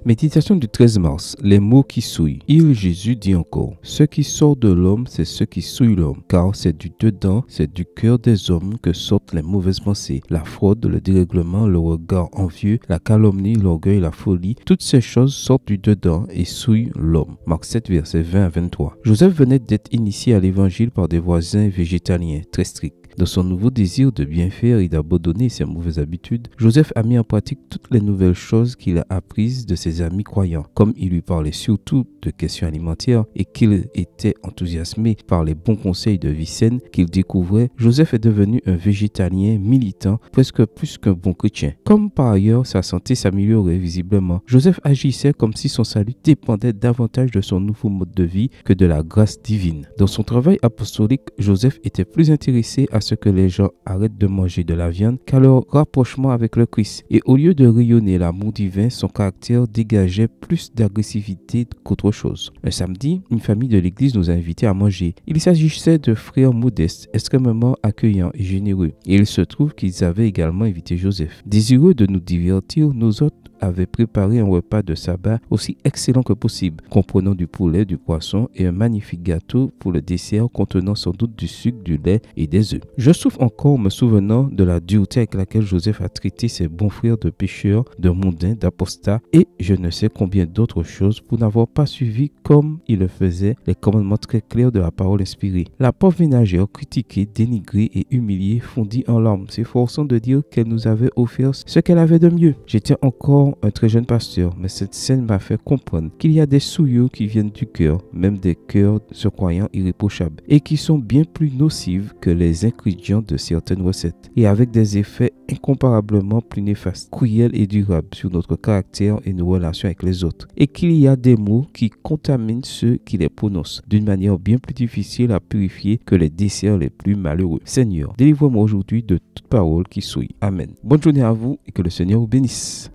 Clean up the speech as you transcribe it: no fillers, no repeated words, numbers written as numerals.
Méditation du 13 mars. Les mots qui souillent. Il, Jésus, dit encore: ce qui sort de l'homme, c'est ce qui souille l'homme, car c'est du dedans, c'est du cœur des hommes que sortent les mauvaises pensées, la fraude, le dérèglement, le regard envieux, la calomnie, l'orgueil, la folie. Toutes ces choses sortent du dedans et souillent l'homme. Marc 7, versets 20 à 23. Joseph venait d'être initié à l'évangile par des voisins végétaliens très stricts. Dans son nouveau désir de bien faire et d'abandonner ses mauvaises habitudes, Joseph a mis en pratique toutes les nouvelles choses qu'il a apprises de ses amis croyants. Comme il lui parlait surtout de questions alimentaires et qu'il était enthousiasmé par les bons conseils de vie saine qu'il découvrait, Joseph est devenu un végétalien militant, presque plus qu'un bon chrétien. Comme par ailleurs sa santé s'améliorait visiblement, Joseph agissait comme si son salut dépendait davantage de son nouveau mode de vie que de la grâce divine. Dans son travail apostolique, Joseph était plus intéressé à ce que les gens arrêtent de manger de la viande qu'à leur rapprochement avec le Christ. Et au lieu de rayonner l'amour divin, son caractère dégageait plus d'agressivité qu'autre chose. Un samedi, une famille de l'église nous a invités à manger. Il s'agissait de frères modestes, extrêmement accueillants et généreux. Et il se trouve qu'ils avaient également invité Joseph. Désireux de nous divertir, nous autres avait préparé un repas de sabbat aussi excellent que possible, comprenant du poulet, du poisson et un magnifique gâteau pour le dessert contenant sans doute du sucre, du lait et des œufs. Je souffre encore me souvenant de la dureté avec laquelle Joseph a traité ses bons frères de pécheurs, de mondains, d'apostats et je ne sais combien d'autres choses pour n'avoir pas suivi comme il le faisait les commandements très clairs de la parole inspirée. La pauvre ménagère, critiquée, dénigrée et humiliée, fondit en larmes, s'efforçant de dire qu'elle nous avait offert ce qu'elle avait de mieux. J'étais encore un très jeune pasteur, mais cette scène m'a fait comprendre qu'il y a des souillures qui viennent du cœur, même des cœurs se croyant irréprochables, et qui sont bien plus nocives que les ingrédients de certaines recettes, et avec des effets incomparablement plus néfastes, cruels et durables sur notre caractère et nos relations avec les autres, et qu'il y a des mots qui contaminent ceux qui les prononcent d'une manière bien plus difficile à purifier que les desserts les plus malheureux. Seigneur, délivre-moi aujourd'hui de toute parole qui souille. Amen. Bonne journée à vous et que le Seigneur vous bénisse.